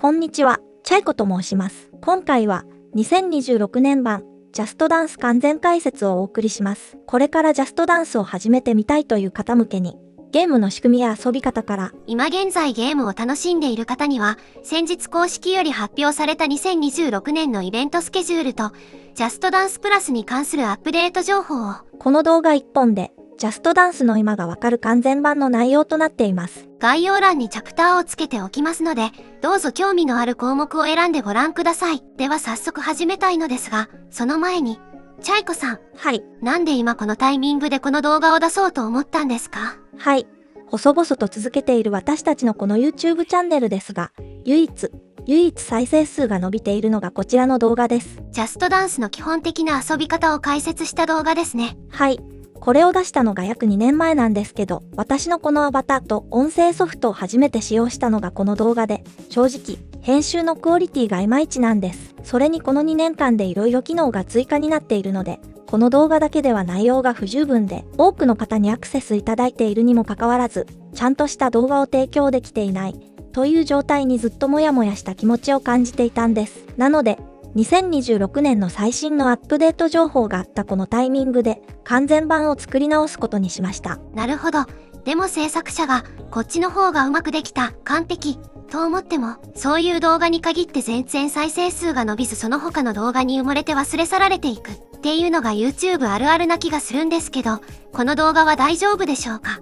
こんにちは、チャイコと申します。今回は2026年版ジャストダンス完全解説をお送りします。これからジャストダンスを始めてみたいという方向けに、ゲームの仕組みや遊び方から、今現在ゲームを楽しんでいる方には、先日公式より発表された2026年のイベントスケジュールと、ジャストダンスプラスに関するアップデート情報を、この動画1本で、ジャストダンスの今がわかる完全版の内容となっています。概要欄にチャプターをつけておきますので、どうぞ興味のある項目を選んでご覧ください。では早速始めたいのですが、その前に、チャイコさん。はい。なんで今このタイミングでこの動画を出そうと思ったんですか？はい。細々と続けている私たちのこの YouTube チャンネルですが、唯一再生数が伸びているのがこちらの動画です。ジャストダンスの基本的な遊び方を解説した動画ですね。はい。これを出したのが約2年前なんですけど、私のこのアバターと音声ソフトを初めて使用したのがこの動画で、正直、編集のクオリティがいまいちなんです。それにこの2年間で色々機能が追加になっているので、この動画だけでは内容が不十分で、多くの方にアクセスいただいているにもかかわらず、ちゃんとした動画を提供できていない、という状態にずっとモヤモヤした気持ちを感じていたんです。なので、2026年の最新のアップデート情報があったこのタイミングで完全版を作り直すことにしました。なるほど。でも制作者がこっちの方がうまくできた、完璧と思っても、そういう動画に限って全然再生数が伸びずその他の動画に埋もれて忘れ去られていくっていうのが YouTube あるあるな気がするんですけど、この動画は大丈夫でしょうか？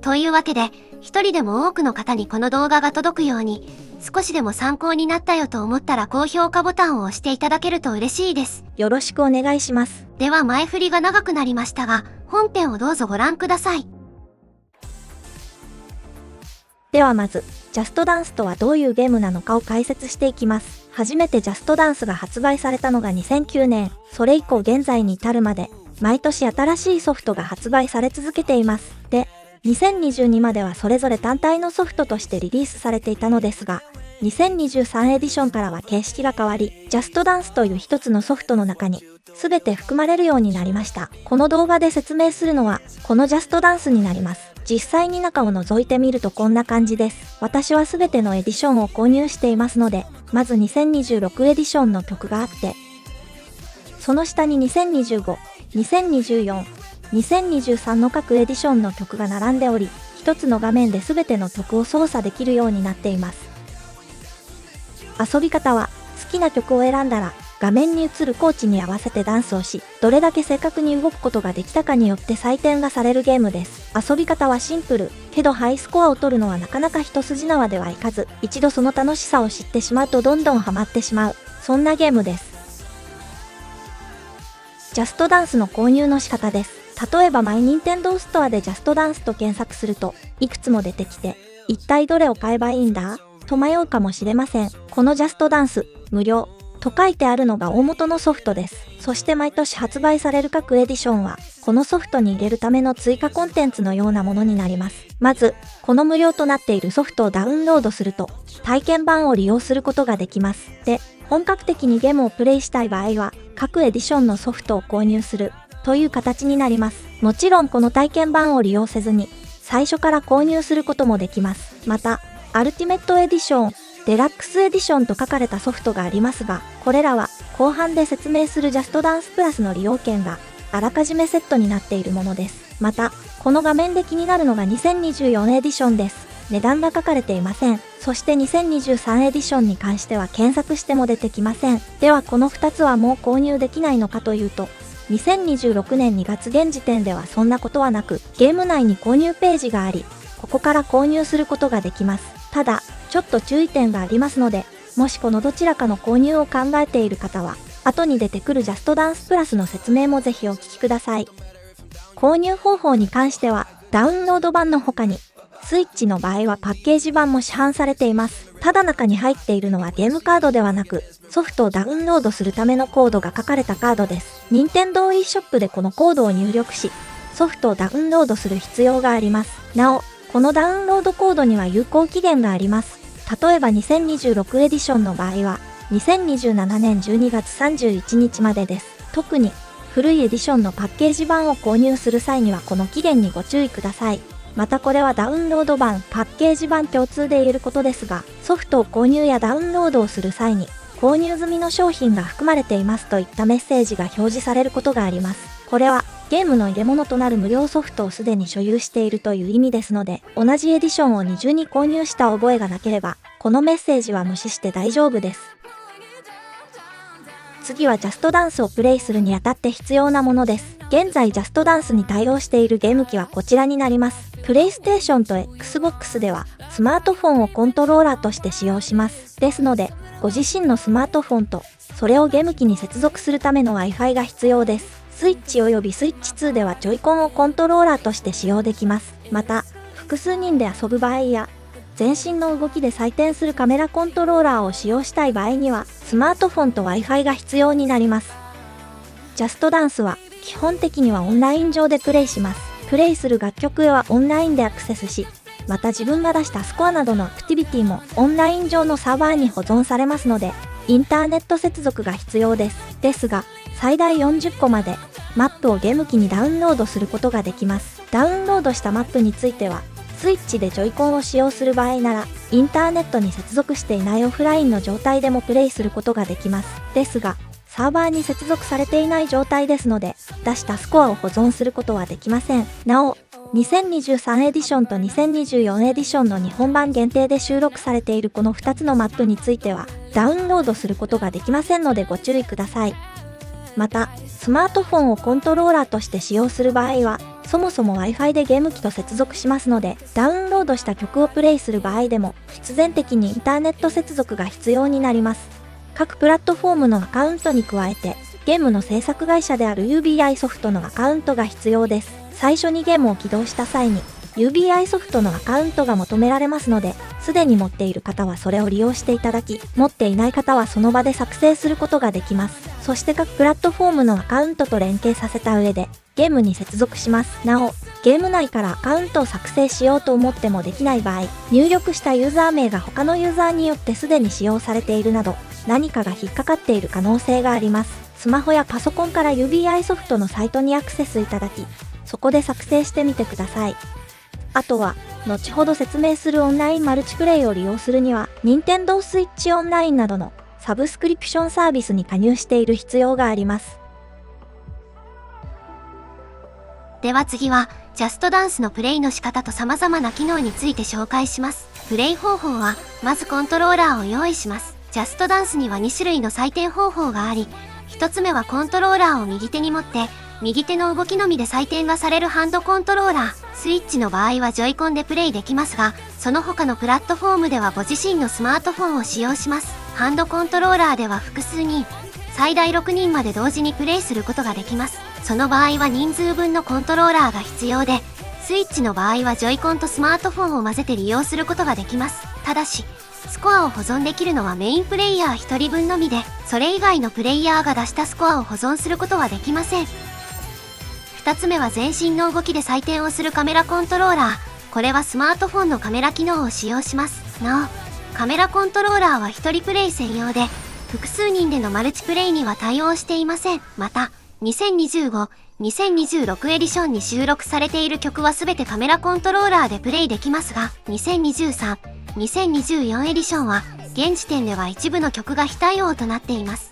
というわけで、一人でも多くの方にこの動画が届くように、少しでも参考になったよと思ったら高評価ボタンを押していただけると嬉しいです。よろしくお願いします。では前振りが長くなりましたが、本編をどうぞご覧ください。ではまず、ジャストダンスとはどういうゲームなのかを解説していきます。初めてジャストダンスが発売されたのが2009年、それ以降現在に至るまで、毎年新しいソフトが発売され続けています。で、2022まではそれぞれ単体のソフトとしてリリースされていたのですが、2023エディションからは形式が変わり、ジャストダンスという一つのソフトの中に全て含まれるようになりました。この動画で説明するのは、このジャストダンスになります。実際に中を覗いてみるとこんな感じです。私は全てのエディションを購入していますので、まず2026エディションの曲があって、その下に2025、2024、2023の各エディションの曲が並んでおり、一つの画面で全ての曲を操作できるようになっています。遊び方は、好きな曲を選んだら、画面に映るコーチに合わせてダンスをし、どれだけ正確に動くことができたかによって採点がされるゲームです。遊び方はシンプル、けどハイスコアを取るのはなかなか一筋縄ではいかず、一度その楽しさを知ってしまうとどんどんハマってしまう、そんなゲームです。ジャストダンスの購入の仕方です。例えばマイニンテンドーストアでジャストダンスと検索すると、いくつも出てきて、一体どれを買えばいいんだと迷うかもしれません。このジャストダンス、無料と書いてあるのが大元のソフトです。そして毎年発売される各エディションは、このソフトに入れるための追加コンテンツのようなものになります。まず、この無料となっているソフトをダウンロードすると、体験版を利用することができます。で、本格的にゲームをプレイしたい場合は、各エディションのソフトを購入する。という形になります。もちろんこの体験版を利用せずに、最初から購入することもできます。また、アルティメットエディション、デラックスエディションと書かれたソフトがありますが、これらは後半で説明するジャストダンスプラスの利用券があらかじめセットになっているものです。また、この画面で気になるのが2024エディションです。値段が書かれていません。そして2023エディションに関しては検索しても出てきません。ではこの2つはもう購入できないのかというと、2026年2月現時点ではそんなことはなく、ゲーム内に購入ページがあり、ここから購入することができます。ただ、ちょっと注意点がありますので、もしこのどちらかの購入を考えている方は、後に出てくるジャストダンスプラスの説明もぜひお聞きください。購入方法に関しては、ダウンロード版の他に、スイッチの場合はパッケージ版も市販されています。ただ中に入っているのはゲームカードではなく、ソフトをダウンロードするためのコードが書かれたカードです。任天堂 e ショップでこのコードを入力し、ソフトをダウンロードする必要があります。なお、このダウンロードコードには有効期限があります。例えば2026エディションの場合は、2027年12月31日までです。特に、古いエディションのパッケージ版を購入する際にはこの期限にご注意ください。またこれはダウンロード版、パッケージ版共通で言えることですが、ソフトを購入やダウンロードをする際に、購入済みの商品が含まれていますといったメッセージが表示されることがあります。これはゲームの入れ物となる無料ソフトをすでに所有しているという意味ですので、同じエディションを二重に購入した覚えがなければ、このメッセージは無視して大丈夫です。次はジャストダンスをプレイするにあたって必要なものです。現在ジャストダンスに対応しているゲーム機はこちらになります。プレイステーションと Xbox ではスマートフォンをコントローラーとして使用します。ですので、ご自身のスマートフォンとそれをゲーム機に接続するための Wi-Fi が必要です。スイッチおよびスイッチ2ではジョイコンをコントローラーとして使用できます。また、複数人で遊ぶ場合や、全身の動きで採点するカメラコントローラーを使用したい場合には、スマートフォンと Wi-Fi が必要になります。ジャストダンスは、基本的にはオンライン上でプレイします。プレイする楽曲へはオンラインでアクセスし、また自分が出したスコアなどのアクティビティもオンライン上のサーバーに保存されますので、インターネット接続が必要です。ですが、最大40個までマップをゲーム機にダウンロードすることができます。ダウンロードしたマップについては、スイッチでジョイコンを使用する場合なら、インターネットに接続していないオフラインの状態でもプレイすることができます。ですが、サーバーに接続されていない状態ですので、出したスコアを保存することはできません。なお、2023エディションと2024エディションの日本版限定で収録されているこの2つのマップについては、ダウンロードすることができませんのでご注意ください。また、スマートフォンをコントローラーとして使用する場合は、そもそも Wi-Fi でゲーム機と接続しますので、ダウンロードした曲をプレイする場合でも、必然的にインターネット接続が必要になります。各プラットフォームのアカウントに加えて、ゲームの制作会社である UBI ソフトのアカウントが必要です。最初にゲームを起動した際に、UBI ソフトのアカウントが求められますので、すでに持っている方はそれを利用していただき、持っていない方はその場で作成することができます。そして各プラットフォームのアカウントと連携させた上で、ゲームに接続します。なお、ゲーム内からアカウントを作成しようと思ってもできない場合、入力したユーザー名が他のユーザーによってすでに使用されているなど、何かが引っかかっている可能性があります。スマホやパソコンから UBI ソフトのサイトにアクセスいただき、そこで作成してみてください。あとは、後ほど説明するオンラインマルチプレイを利用するには、Nintendo Switch Online などのサブスクリプションサービスに加入している必要があります。では次は、ジャストダンスのプレイの仕方と様々な機能について紹介します。プレイ方法は、まずコントローラーを用意します。ジャストダンスには2種類の採点方法があり、1つ目はコントローラーを右手に持って、右手の動きのみで採点がされるハンドコントローラー。スイッチの場合はジョイコンでプレイできますが、その他のプラットフォームではご自身のスマートフォンを使用します。ハンドコントローラーでは複数人、最大6人まで同時にプレイすることができます。その場合は人数分のコントローラーが必要で、スイッチの場合はジョイコンとスマートフォンを混ぜて利用することができます。ただし、スコアを保存できるのはメインプレイヤー1人分のみで、それ以外のプレイヤーが出したスコアを保存することはできません。2つ目は全身の動きで採点をするカメラコントローラー。これはスマートフォンのカメラ機能を使用します。なお、カメラコントローラーは1人プレイ専用で、複数人でのマルチプレイには対応していません。また、2025、2026エディションに収録されている曲はすべてカメラコントローラーでプレイできますが、2023、2024エディションは、現時点では一部の曲が非対応となっています。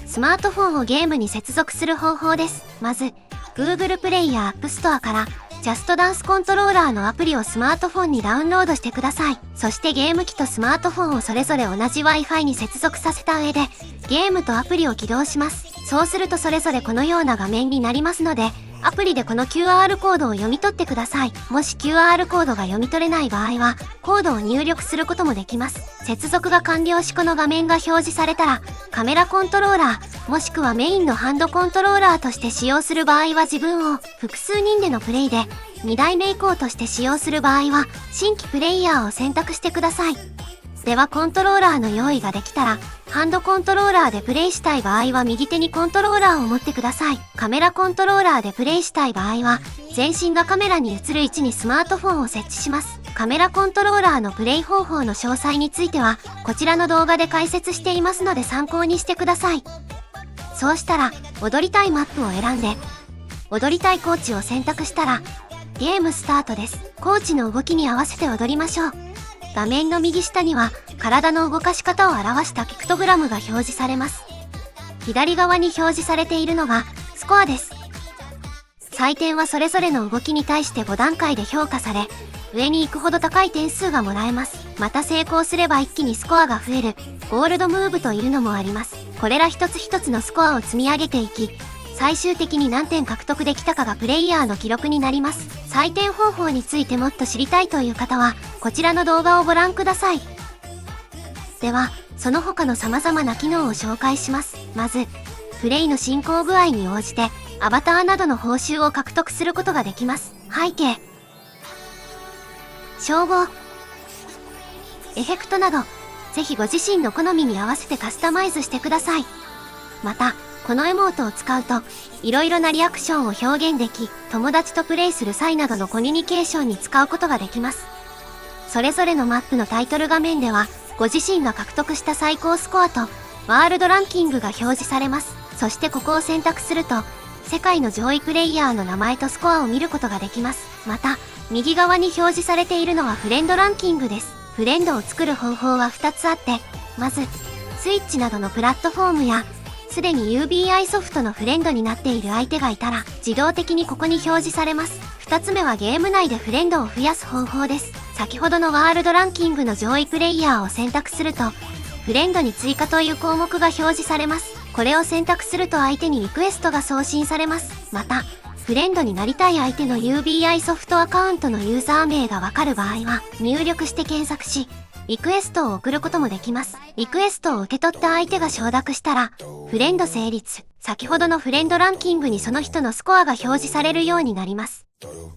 スマートフォンをゲームに接続する方法です。まず、Google プレイや App Store から、ジャストダンスコントローラーのアプリをスマートフォンにダウンロードしてください。そしてゲーム機とスマートフォンをそれぞれ同じ Wi-Fi に接続させた上で、ゲームとアプリを起動します。そうするとそれぞれこのような画面になりますので、アプリでこの QR コードを読み取ってください。もし QR コードが読み取れない場合は、コードを入力することもできます。接続が完了しこの画面が表示されたら、カメラコントローラー、もしくはメインのハンドコントローラーとして使用する場合は自分を複数人でのプレイで、2台目以降として使用する場合は、新規プレイヤーを選択してください。ではコントローラーの用意ができたら、ハンドコントローラーでプレイしたい場合は右手にコントローラーを持ってください。カメラコントローラーでプレイしたい場合は、全身がカメラに映る位置にスマートフォンを設置します。カメラコントローラーのプレイ方法の詳細については、こちらの動画で解説していますので参考にしてください。そうしたら、踊りたいマップを選んで、踊りたいコーチを選択したら、ゲームスタートです。コーチの動きに合わせて踊りましょう。画面の右下には体の動かし方を表したピクトグラムが表示されます。左側に表示されているのがスコアです。採点はそれぞれの動きに対して5段階で評価され、上に行くほど高い点数がもらえます。また成功すれば一気にスコアが増えるゴールドムーブというのもあります。これら一つ一つのスコアを積み上げていき、最終的に何点獲得できたかがプレイヤーの記録になります。採点方法についてもっと知りたいという方は、こちらの動画をご覧ください。では、その他の様々な機能を紹介します。まず、プレイの進行具合に応じて、アバターなどの報酬を獲得することができます。背景、称号、エフェクトなど、ぜひご自身の好みに合わせてカスタマイズしてください。また、このエモートを使うと、いろいろなリアクションを表現でき、友達とプレイする際などのコミュニケーションに使うことができます。それぞれのマップのタイトル画面では、ご自身が獲得した最高スコアと、ワールドランキングが表示されます。そしてここを選択すると、世界の上位プレイヤーの名前とスコアを見ることができます。また、右側に表示されているのはフレンドランキングです。フレンドを作る方法は2つあって、まず、スイッチなどのプラットフォームや、すでに UBI ソフトのフレンドになっている相手がいたら、自動的にここに表示されます。2つ目はゲーム内でフレンドを増やす方法です。先ほどのワールドランキングの上位プレイヤーを選択すると、フレンドに追加という項目が表示されます。これを選択すると相手にリクエストが送信されます。また、フレンドになりたい相手の UBI ソフトアカウントのユーザー名がわかる場合は、入力して検索し、リクエストを送ることもできます。リクエストを受け取った相手が承諾したら、フレンド成立。先ほどのフレンドランキングにその人のスコアが表示されるようになります。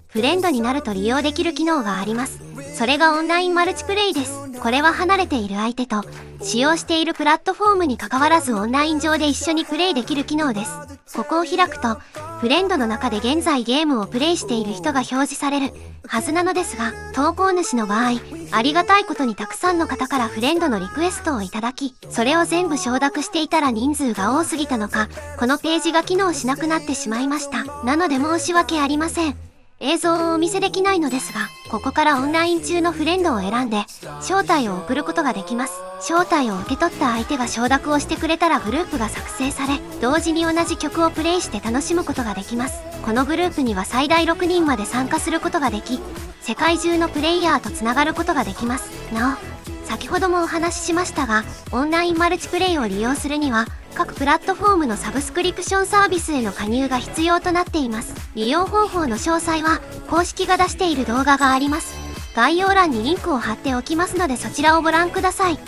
フレンドになると利用できる機能があります。それがオンラインマルチプレイです。これは離れている相手と、使用しているプラットフォームに関わらずオンライン上で一緒にプレイできる機能です。ここを開くと、フレンドの中で現在ゲームをプレイしている人が表示されるはずなのですが、投稿主の場合、ありがたいことにたくさんの方からフレンドのリクエストをいただき、それを全部承諾していたら人数が多すぎたのか、このページが機能しなくなってしまいました。なので申し訳ありません。映像をお見せできないのですが、ここからオンライン中のフレンドを選んで、招待を送ることができます。招待を受け取った相手が承諾をしてくれたらグループが作成され、同時に同じ曲をプレイして楽しむことができます。このグループには最大6人まで参加することができ、世界中のプレイヤーとつながることができます。なお、先ほどもお話ししましたが、オンラインマルチプレイを利用するには、各プラットフォームのサブスクリプションサービスへの加入が必要となっています。利用方法の詳細は、公式が出している動画があります。概要欄にリンクを貼っておきますのでそちらをご覧ください。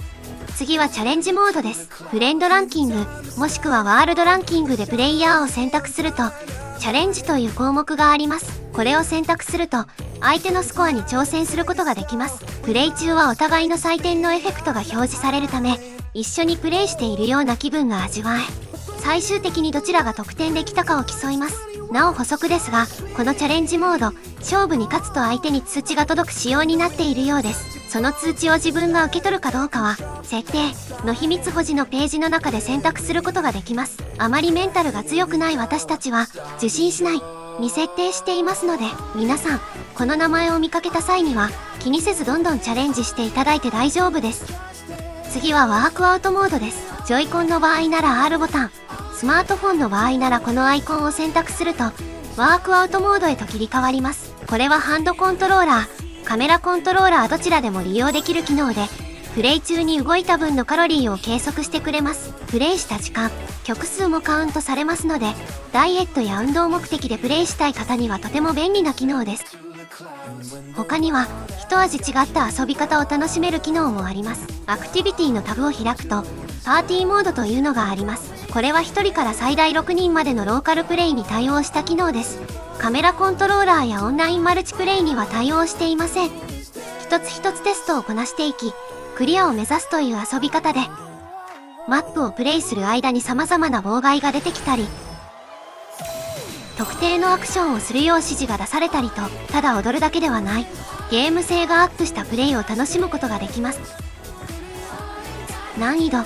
次はチャレンジモードです。フレンドランキング、もしくはワールドランキングでプレイヤーを選択すると、チャレンジという項目があります。これを選択すると、相手のスコアに挑戦することができます。プレイ中はお互いの採点のエフェクトが表示されるため、一緒にプレイしているような気分が味わえ、最終的にどちらが得点できたかを競います。なお補足ですが、このチャレンジモード、勝負に勝つと相手に通知が届く仕様になっているようです。その通知を自分が受け取るかどうかは、設定の秘密保持のページの中で選択することができます。あまりメンタルが強くない私たちは、受信しないに設定していますので、皆さん、この名前を見かけた際には、気にせずどんどんチャレンジしていただいて大丈夫です。次はワークアウトモードです。ジョイコンの場合なら R ボタン、スマートフォンの場合ならこのアイコンを選択すると、ワークアウトモードへと切り替わります。これはハンドコントローラー、カメラコントローラーどちらでも利用できる機能で、プレイ中に動いた分のカロリーを計測してくれます。プレイした時間、曲数もカウントされますので、ダイエットや運動目的でプレイしたい方にはとても便利な機能です。他には、一味違った遊び方を楽しめる機能もあります。アクティビティのタブを開くと、パーティーモードというのがあります。これは1人から最大6人までのローカルプレイに対応した機能です。カメラコントローラーやオンラインマルチプレイには対応していません。一つ一つテストをこなしていき、クリアを目指すという遊び方で、マップをプレイする間に様々な妨害が出てきたり、特定のアクションをするよう指示が出されたりと、ただ踊るだけではない、ゲーム性がアップしたプレイを楽しむことができます。難易度、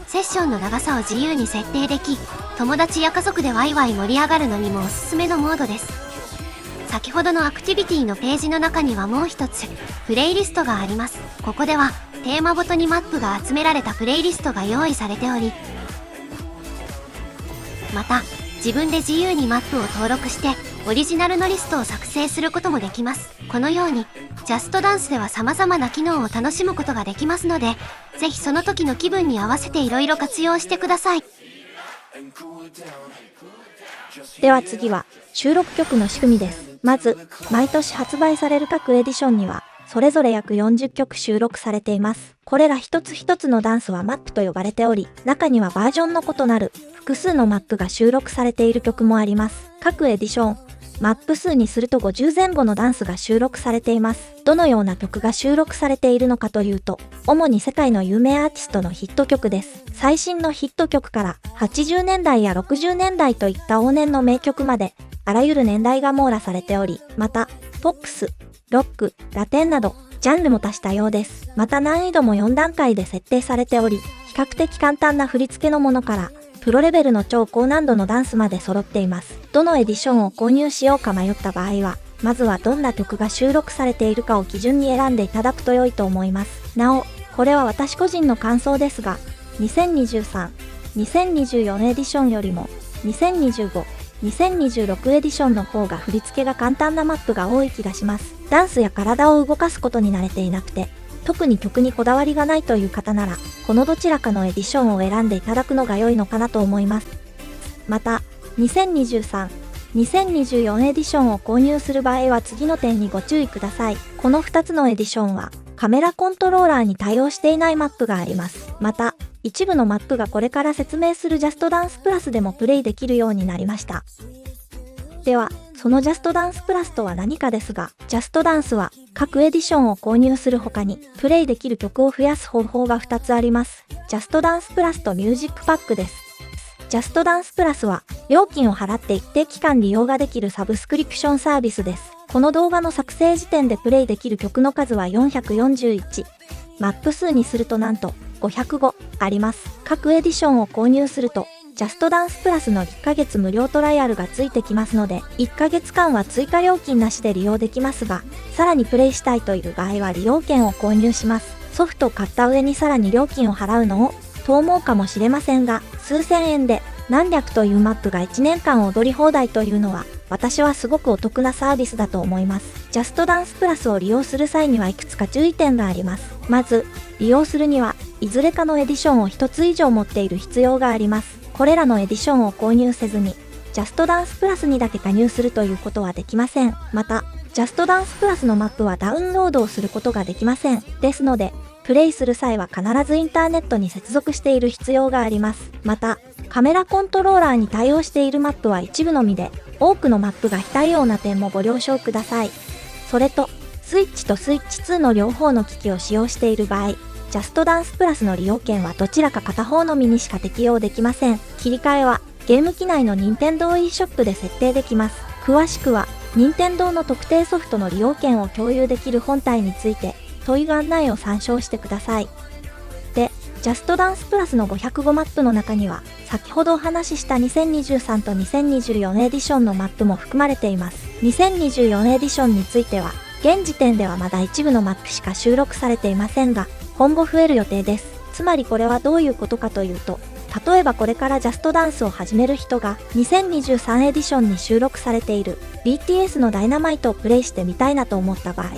セッションの長さを自由に設定でき、友達や家族でワイワイ盛り上がるのにもおすすめのモードです。先ほどのアクティビティのページの中にはもう一つ、プレイリストがあります。ここでは、テーマごとにマップが集められたプレイリストが用意されており、また、自分で自由にマップを登録して、オリジナルのリストを作成することもできます。このように、ジャストダンスでは様々な機能を楽しむことができますので、ぜひその時の気分に合わせて色々活用してください。では次は、収録曲の仕組みです。まず、毎年発売される各エディションには、それぞれ約40曲収録されています。これら一つ一つのダンスはマップと呼ばれており、中にはバージョンの異なる複数のマップが収録されている曲もあります。各エディション、マップ数にすると50前後のダンスが収録されています。どのような曲が収録されているのかというと、主に世界の有名アーティストのヒット曲です。最新のヒット曲から80年代や60年代といった往年の名曲まで、あらゆる年代が網羅されており、また、ポップス、ロック、ラテンなど、ジャンルも多種多様です。また難易度も4段階で設定されており、比較的簡単な振り付けのものから、プロレベルの超高難度のダンスまで揃っています。どのエディションを購入しようか迷った場合は、まずはどんな曲が収録されているかを基準に選んでいただくと良いと思います。なお、これは私個人の感想ですが、2023、2024エディションよりも、2025、2026エディションの方が振り付けが簡単なマップが多い気がします。ダンスや体を動かすことに慣れていなくて、特に曲にこだわりがないという方なら、このどちらかのエディションを選んでいただくのが良いのかなと思います。また、2023、2024エディションを購入する場合は次の点にご注意ください。この2つのエディションは、カメラコントローラーに対応していないマップがあります。また、一部のマップがこれから説明するジャストダンスプラスでもプレイできるようになりました。では、そのジャストダンスプラスとは何かですが、ジャストダンスは各エディションを購入する他に、プレイできる曲を増やす方法が2つあります。ジャストダンスプラスとミュージックパックです。ジャストダンスプラスは、料金を払って一定期間利用ができるサブスクリプションサービスです。この動画の作成時点でプレイできる曲の数は441。マップ数にするとなんと505あります。各エディションを購入すると、ジャストダンスプラスの1ヶ月無料トライアルがついてきますので、1ヶ月間は追加料金なしで利用できますが、さらにプレイしたいという場合は利用券を購入します。ソフトを買った上にさらに料金を払うのをと思うかもしれませんが、数千円で何百というマップが1年間踊り放題というのは、私はすごくお得なサービスだと思います。ジャストダンスプラスを利用する際にはいくつか注意点があります。まず、利用するには、いずれかのエディションを1つ以上持っている必要があります。これらのエディションを購入せずに、ジャストダンスプラスにだけ加入するということはできません。また、ジャストダンスプラスのマップはダウンロードをすることができません。ですので、プレイする際は必ずインターネットに接続している必要があります。また、カメラコントローラーに対応しているマップは一部のみで、多くのマップが非対応な点もご了承ください。それと、スイッチとスイッチ2の両方の機器を使用している場合、ジャストダンスプラスの利用券はどちらか片方のみにしか適用できません。切り替えは、ゲーム機内の任天堂 e ショップで設定できます。詳しくは、任天堂の特定ソフトの利用券を共有できる本体について、問いご案内を参照してください。で、ジャストダンスプラスの505マップの中には、先ほどお話しした2023と2024エディションのマップも含まれています。2024エディションについては、現時点ではまだ一部のマップしか収録されていませんが、今後増える予定です。つまりこれはどういうことかというと、例えばこれからジャストダンスを始める人が2023エディションに収録されている BTS のダイナマイトをプレイしてみたいなと思った場合、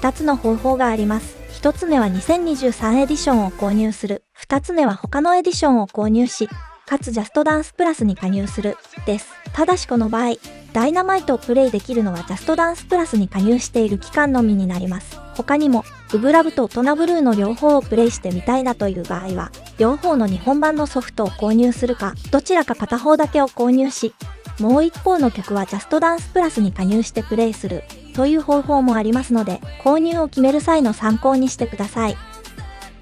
2つの方法があります。1つ目は2023エディションを購入する。2つ目は他のエディションを購入し、かつジャストダンスプラスに加入する。です。ただしこの場合、ダイナマイトをプレイできるのはジャストダンスプラスに加入している期間のみになります。他にも、ウブラブと大人ブルーの両方をプレイしてみたいなという場合は、両方の日本版のソフトを購入するか、どちらか片方だけを購入し、もう一方の曲はジャストダンスプラスに加入してプレイするという方法もありますので、購入を決める際の参考にしてください。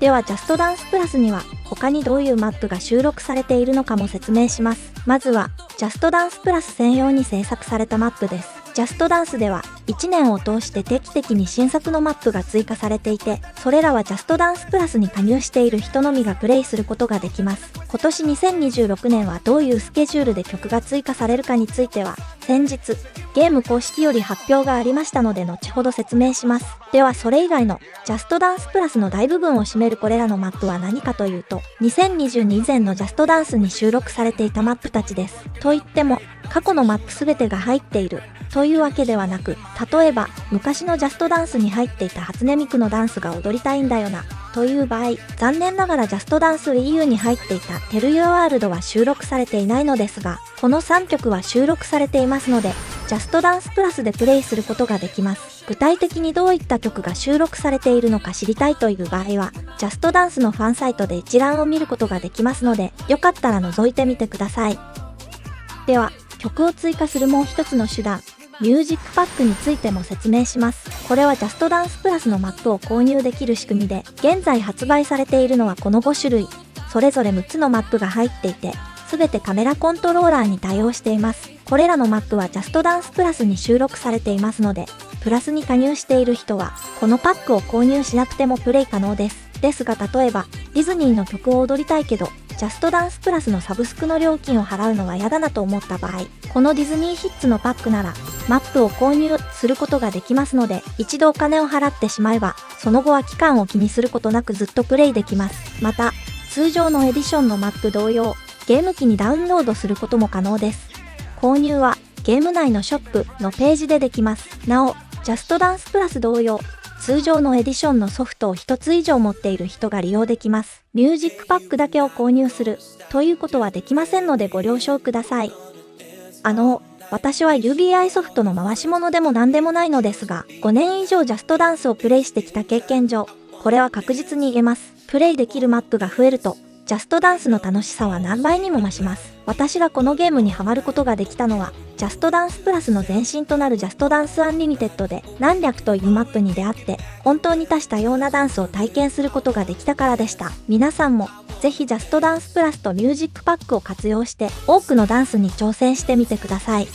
ではジャストダンスプラスには他にどういうマップが収録されているのかも説明します。まずはジャストダンスプラス専用に制作されたマップです。ジャストダンスでは1年を通して定期的に新作のマップが追加されていて、それらはジャストダンスプラスに加入している人のみがプレイすることができます。今年2026年はどういうスケジュールで曲が追加されるかについては、先日、ゲーム公式より発表がありましたので後ほど説明します。ではそれ以外のジャストダンスプラスの大部分を占めるこれらのマップは何かというと、2022以前のジャストダンスに収録されていたマップたちです。といっても、過去のマップすべてが入っているというわけではなく、例えば昔のジャストダンスに入っていた初音ミクのダンスが踊りたいんだよなという場合、残念ながらジャストダンス Wii U に入っていた Tell Your World は収録されていないのですが、この3曲は収録されていますので、ジャストダンスプラスでプレイすることができます。具体的にどういった曲が収録されているのか知りたいという場合は、ジャストダンスのファンサイトで一覧を見ることができますので、よかったら覗いてみてください。では、曲を追加するもう一つの手段、ミュージックパックについても説明します。これはジャストダンスプラスのマップを購入できる仕組みで、現在発売されているのはこの5種類、それぞれ6つのマップが入っていて、すべてカメラコントローラーに対応しています。これらのマップはジャストダンスプラスに収録されていますので、プラスに加入している人は、このパックを購入しなくてもプレイ可能です。ですが例えば、ディズニーの曲を踊りたいけど、ジャストダンスプラスのサブスクの料金を払うのは嫌だなと思った場合、このディズニーヒッツのパックなら、マップを購入することができますので、一度お金を払ってしまえば、その後は期間を気にすることなくずっとプレイできます。また、通常のエディションのマップ同様、ゲーム機にダウンロードすることも可能です。購入は、ゲーム内のショップのページでできます。なお、ジャストダンスプラス同様、通常のエディションのソフトを1つ以上持っている人が利用できます。ミュージックパックだけを購入するということはできませんのでご了承ください。私は UBI ソフトの回し物でも何でもないのですが、5年以上ジャストダンスをプレイしてきた経験上、これは確実に言えます。プレイできるマップが増えると、ジャストダンスの楽しさは何倍にも増します。私がこのゲームにハマることができたのは、ジャストダンスプラスの前身となるジャストダンスアンリミテッドで何百というマップに出会って、本当に多種多様なダンスを体験することができたからでした。皆さんも、ぜひジャストダンスプラスとミュージックパックを活用して、多くのダンスに挑戦してみてください。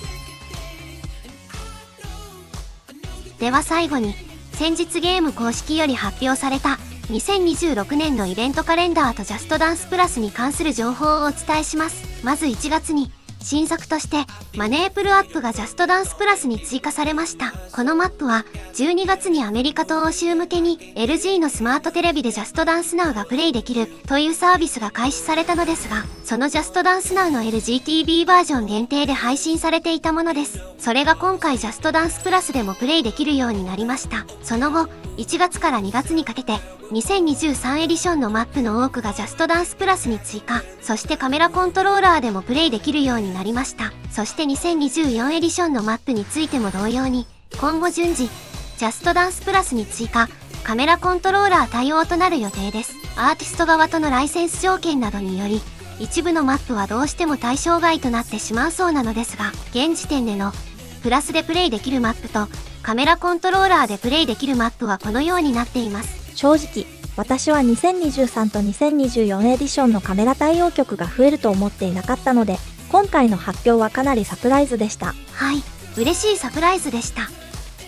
では最後に、先日ゲーム公式より発表された2026年のイベントカレンダーとジャストダンスプラスに関する情報をお伝えします。まず1月に新作としてマネープルアップがジャストダンスプラスに追加されました。このマップは12月にアメリカと欧州向けに LG のスマートテレビでジャストダンスナウがプレイできるというサービスが開始されたのですが、そのジャストダンスナウの LGTV バージョン限定で配信されていたものです。それが今回ジャストダンスプラスでもプレイできるようになりました。その後、1月から2月にかけて2023エディションのマップの多くがジャストダンスプラスに追加、そしてカメラコントローラーでもプレイできるようになりました。そして2024エディションのマップについても同様に、今後順次、ジャストダンスプラスに追加、カメラコントローラー対応となる予定です。アーティスト側とのライセンス条件などにより、一部のマップはどうしても対象外となってしまうそうなのですが、現時点でのプラスでプレイできるマップとカメラコントローラーでプレイできるマップはこのようになっています。正直、私は2023と2024エディションのカメラ対応曲が増えると思っていなかったので、今回の発表はかなりサプライズでした。はい、嬉しいサプライズでした。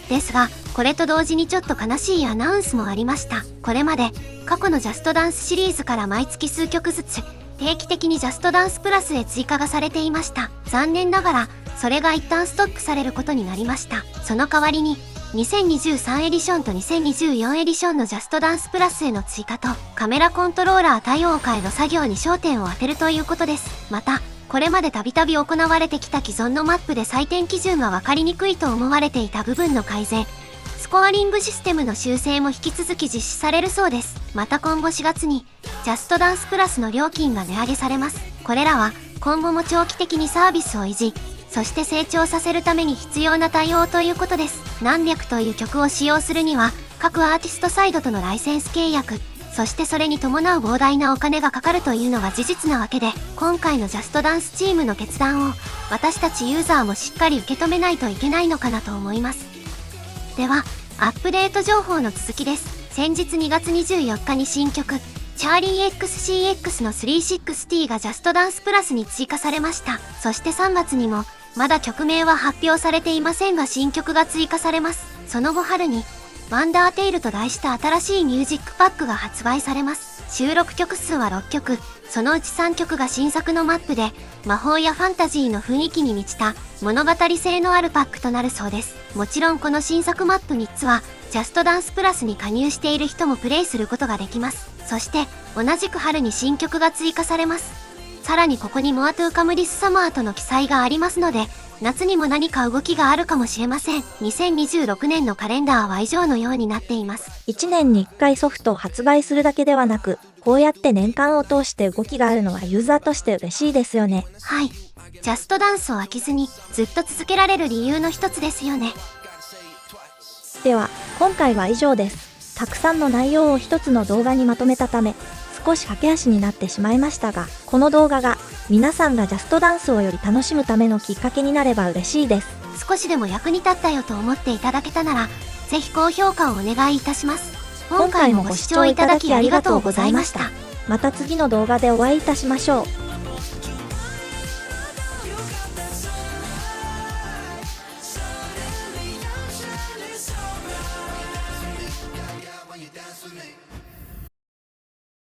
ですが、これと同時にちょっと悲しいアナウンスもありました。これまで、過去のジャストダンスシリーズから毎月数曲ずつ、定期的にジャストダンスプラスへ追加がされていました。残念ながら、それが一旦ストックされることになりました。その代わりに、2023エディションと2024エディションのジャストダンスプラスへの追加とカメラコントローラー対応化への作業に焦点を当てるということです。また、これまでたびたび行われてきた既存のマップで採点基準が分かりにくいと思われていた部分の改善、スコアリングシステムの修正も引き続き実施されるそうです。また今後4月にジャストダンスプラスの料金が値上げされます。これらは今後も長期的にサービスを維持、そして成長させるために必要な対応ということです。何百という曲を使用するには、各アーティストサイドとのライセンス契約、そしてそれに伴う膨大なお金がかかるというのが事実なわけで、今回のジャストダンスチームの決断を、私たちユーザーもしっかり受け止めないといけないのかなと思います。では、アップデート情報の続きです。先日2月24日に新曲、チャーリー XCX の 360T がジャストダンスプラスに追加されました。そして3月にも、まだ曲名は発表されていませんが新曲が追加されます。その後春に、ワンダーテイルと題した新しいミュージックパックが発売されます。収録曲数は6曲、そのうち3曲が新作のマップで、魔法やファンタジーの雰囲気に満ちた物語性のあるパックとなるそうです。もちろんこの新作マップ3つは、ジャストダンスプラスに加入している人もプレイすることができます。そして、同じく春に新曲が追加されます。さらにここにモアトゥーカムディスサマーとの記載がありますので、夏にも何か動きがあるかもしれません。2026年のカレンダーは以上のようになっています。1年に1回ソフトを発売するだけではなく、こうやって年間を通して動きがあるのはユーザーとして嬉しいですよね。はい。ジャストダンスを飽きずにずっと続けられる理由の一つですよね。では、今回は以上です。たくさんの内容を一つの動画にまとめたため、少し駆け足になってしまいましたが、この動画が皆さんがジャストダンスをより楽しむためのきっかけになれば嬉しいです。少しでも役に立ったよと思っていただけたなら、ぜひ高評価をお願いいたします。今回もご視聴いただきありがとうございました。また次の動画でお会いいたしましょう。Dance with me.